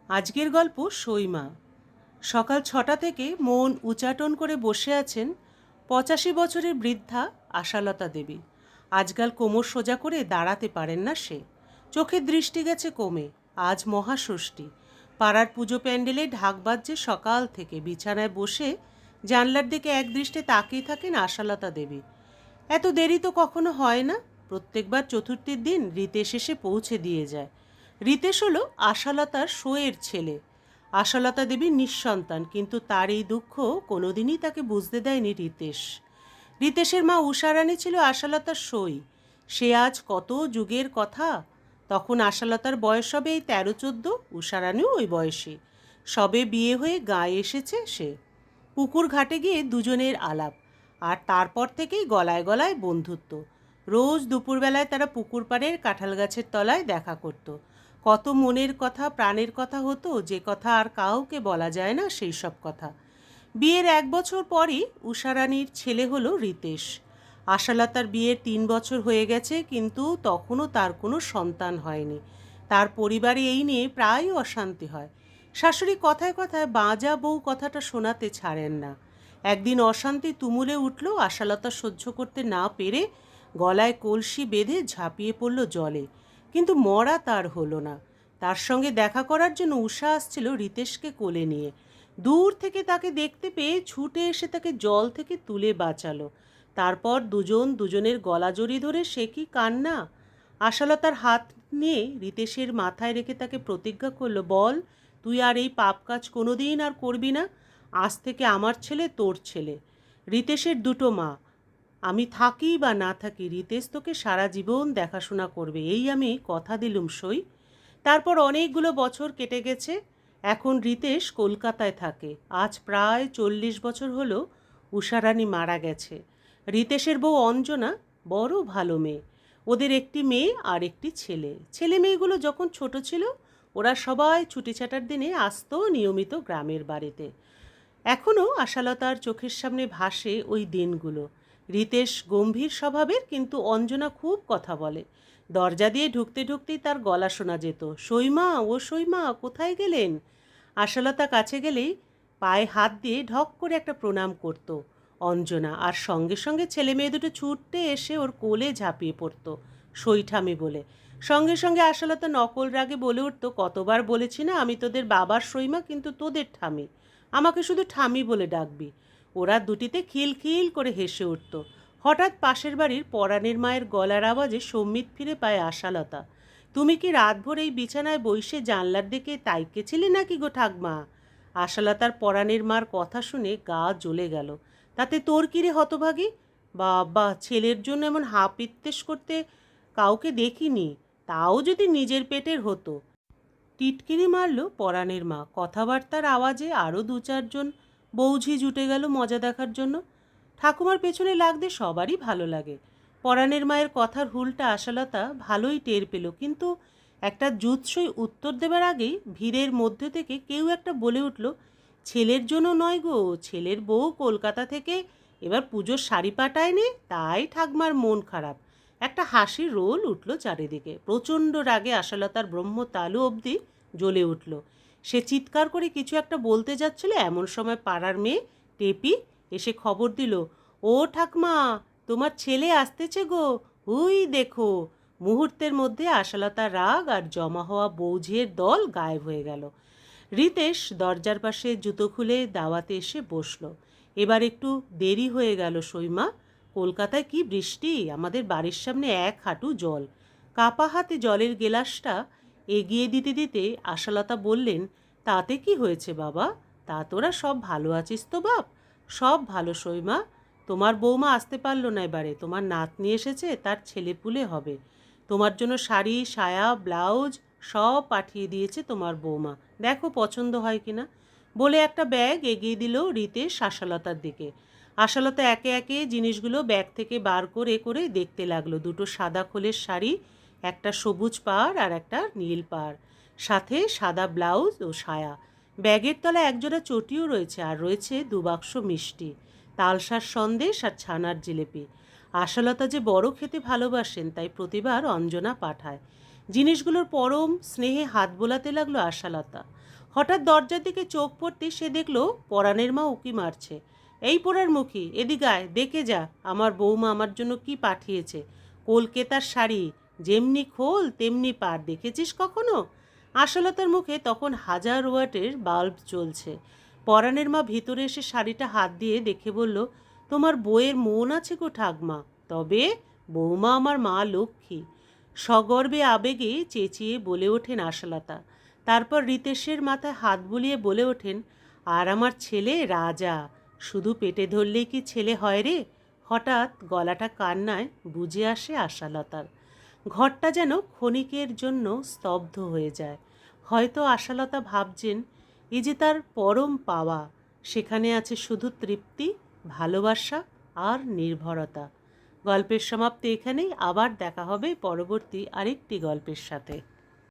আজকের গল্প সইমা। সকাল ৬টা থেকে মন উচাটন করে বসে আছেন ৮৫ বছরের বৃদ্ধা আশালতা দেবী। আজকাল কোমর সোজা করে দাঁড়াতে পারেন না সে। চোখের দৃষ্টি গেছে কমে। আজ মহাষষ্ঠী। পাড়ার পুজো প্যান্ডেলে ঢাক বাজছে সকাল থেকে। বিছানায় বসে জানলার দিকে একদৃষ্টে তাকিয়ে থাকেন আশালতা দেবী। এত দেরি তো কখনো হয় না। প্রত্যেকবার চতুর্থীর দিন রিতেশ এসে পৌঁছে দিয়ে যায়। রিতেশ হলো আশালতার শোয়ের ছেলে। আশালতা দেবী নিঃসন্তান, কিন্তু তার এই দুঃখ কোনোদিনই তাকে বুঝতে দেয়নি রিতেশ। রিতেশের মা উষারানী ছিল আশালতার সই। সে আজ কত যুগের কথা। তখন আশালতার বয়স হবে এই 13-14, উষারানীও ওই বয়সী। সবে বিয়ে হয়ে গায়ে এসেছে সে। পুকুর ঘাটে গিয়ে দুজনের আলাপ, আর তারপর থেকেই গলায় গলায় বন্ধুত্ব। রোজ দুপুরবেলায় তারা পুকুর পাড়ের কাঁঠাল গাছের তলায় দেখা করত। কত মনের কথা, প্রাণের কথা হতো, যে কথা আর কাউকে বলা যায় না সেই সব কথা। বিয়ের 1 বছর পরই উষারানীর ছেলে হলো রিতেশ। আশালতার বিয়ের 3 বছর হয়ে গেছে, কিন্তু তখনও তার কোনো সন্তান হয়নি। তার পরিবারে এই নিয়ে প্রায়ই অশান্তি হয়। শাশুড়ি কথায় কথায় বাঁজা বউ কথাটা শোনাতে ছাড়েন না। একদিন অশান্তি তুমুলে উঠল। আশালতা সহ্য করতে না পেরে গলায় কলসি বেঁধে ঝাঁপিয়ে পড়ল জলে। কিন্তু মরা তার হলো না। তার সঙ্গে দেখা করার জন্য উষা আসছিল রিতেশকে কোলে নিয়ে। দূর থেকে তাকে দেখতে পেয়ে ছুটে এসে তাকে জল থেকে তুলে বাঁচালো। তারপর দুজন দুজনের গলা জড়িয়ে ধরে সে কি কান্না! আশালতার হাত নিয়ে রিতেশের মাথায় রেখে তাকে প্রতিজ্ঞা করলো, বল, তুই আর এই পাপ কাজ কোনোদিন আর করবি না। আজ থেকে আমার ছেলে তোর ছেলে। রিতেশের দুটো মা, আমি থাকি বা না থাকি, রিতেশ তোকে সারা জীবন দেখাশোনা করবে, এই আমি কথা দিলুম সই। তারপর অনেকগুলো বছর কেটে গেছে। এখন রিতেশ কলকাতায় থাকে। আজ প্রায় 40 বছর হলো উষারানী মারা গেছে। রিতেশের বউ অঞ্জনা বড় ভালো মেয়ে। ওদের একটি মেয়ে আর একটি ছেলে। ছেলে মেয়েগুলো যখন ছোট ছিল ওরা সবাই ছুটি ছাটার দিনে আসতো নিয়মিত গ্রামের বাড়িতে। এখনও আশালতার চোখের সামনে ভাসে ওই দিনগুলো। রিতেশ গম্ভীর স্বভাবের, কিন্তু অঞ্জনা খুব কথা বলে। দরজা দিয়ে ঢুকতে ঢুকতেই তার গলা শোনা যেত, সইমা, ও সইমা, কোথায় গেলেন? আশালতা কাছে গেলেই পায়ে হাত দিয়ে ঢক করে একটা প্রণাম করত অঞ্জনা, আর সঙ্গে সঙ্গে ছেলে মেয়ে দুটো ছুটতে এসে ওর কোলে ঝাঁপিয়ে পড়ত সই ঠামি বলে। সঙ্গে সঙ্গে আশালতা নকল রাগে বলে উঠত, কতবার বলেছি না আমি তোদের বাবার সইমা, কিন্তু তোদের ঠামি, আমাকে শুধু ঠামি বলে ডাকবি। ওরা দুটিতে খিলখিল করে হেসে উঠত। হঠাৎ পাশের বাড়ির পরাণের মায়ের গলার আওয়াজে সম্মিত ফিরে পায় আশালতা। তুমি কি রাতভর এই বিছানায় বসে জানলার দিকে তাইকেছিলে নাকি গো ঠাকমা? আশালতার পরাণের মার কথা শুনে গা জ্বলে গেল। তাতে তোর কিরে হতভাগী? বাবা, ছেলের জন্য এমন হাপিত্তেশ করতে কাউকে দেখিনি, তাও যদি নিজের পেটের হতো। টিটকিরি মারল পরাণের মা। কথাবার্তার আওয়াজে আরও 2-4 জন বৌঝি জুটে গেল মজা দেখার জন্য। ঠাকুমার পেছনে লাগতে সবারই ভালো লাগে। পরাণের মায়ের কথার হুলটা আশালতা ভালোই টের পেল, কিন্তু একটা জুৎসই উত্তর দেবার আগেই ভিড়ের মধ্যে থেকে কেউ একটা বলে উঠল, ছেলের জন্য নয় গো, ছেলের বউ কলকাতা থেকে এবার পুজোর শাড়ি পাঠায়নি, তাই ঠাকমার মন খারাপ। একটা হাসির রোল উঠল চারিদিকে। প্রচণ্ড রাগে আশালতার ব্রহ্মতালু অবধি জ্বলে উঠল। সে চিৎকার করে কিছু একটা বলতে যাচ্ছিল, এমন সময় পাড়ার মেয়ে টেপি এসে খবর দিল, ও ঠাকমা, তোমার ছেলে আসতেছে গো, হুই দেখো। মুহূর্তের মধ্যে আশালতার রাগ আর জমা হওয়া বৌঝির দল গায়েব হয়ে গেল। রিতেশ দরজার পাশে জুতো খুলে দাওয়াতে এসে বসল। এবার একটু দেরি হয়ে গেল সইমা। কলকাতায় কি বৃষ্টি! আমাদের বাড়ির সামনে 1 হাঁটু জল। কাপা হাতে জলের গেলাসটা এগিয়ে দিতে দিতে আশালতা বললেন, তাতে কি হয়েছে বাবা? তা তোরা সব ভালো আছিস তো বাপ? সব ভালো সইমা। তোমার বৌমা আসতে পারলো না এবারে। তোমার নাতনি এসেছে, তার ছেলেপুলে হবে। তোমার জন্য শাড়ি, সায়া, ব্লাউজ সব পাঠিয়ে দিয়েছে তোমার বৌমা, দেখো পছন্দ হয় কিনা। বলে একটা ব্যাগ এগিয়ে দিল রিতেশ আশালতার দিকে। আশালতা একে একে জিনিসগুলো ব্যাগ থেকে বার করে করে দেখতে লাগলো। 2টো সাদা খোলের শাড়ি, একটা সবুজ পাড় আর একটা নীল পাড়, সাথে সাদা ব্লাউজ ও সায়া। ব্যাগের তলায় একজোড়া চটিও রয়েছে, আর রয়েছে 2 বাক্স মিষ্টি, তালসার সন্দেশ আর ছানার জিলেপি। আশালতা যে বড় খেতে ভালোবাসেন, তাই প্রতিবার অঞ্জনা পাঠায়। জিনিসগুলোর পরম স্নেহে হাত বোলাতে লাগলো আশালতা। হঠাৎ দরজার দিকে চোখ পড়তে সে দেখলো পরাণের মা উঁকি মারছে। এই পোড়ার মুখী, এদিকে আয়, দেখে যা আমার বৌমা আমার জন্য কি পাঠিয়েছে। কলকেতার শাড়ি, যেমনি খোল তেমনি পার, দেখেছিস কখনো? আশালতার মুখে তখন 1000 ওয়াটের বাল্ব জ্বলছে। পরাণের মা ভিতরে এসে শাড়িটা হাত দিয়ে দেখে বলল, তোমার বইয়ের মন আছে গো ঠাকমা, তবে বৌমা আমার মা লক্ষ্মী। সগর্বে আবেগে চেঁচিয়ে বলে ওঠেন আশালতা। তারপর রিতেশের মাথায় হাত বুলিয়ে বলে ওঠেন, আর আমার ছেলে রাজা, শুধু পেটে ধরলেই কি ছেলে হয় রে? হঠাৎ গলাটা কান্নায় বুঝে আসে আশালতার। ঘরটা যেন ক্ষণিকের জন্য স্তব্ধ হয়ে যায়। হয়তো আশালতা ভাবছেন, এ যে তার পরম পাওয়া, সেখানে আছে শুধু তৃপ্তি, ভালোবাসা আর নির্ভরতা। গল্পের সমাপ্তি এখানেই। আবার দেখা হবে পরবর্তী আরেকটি গল্পের সাথে।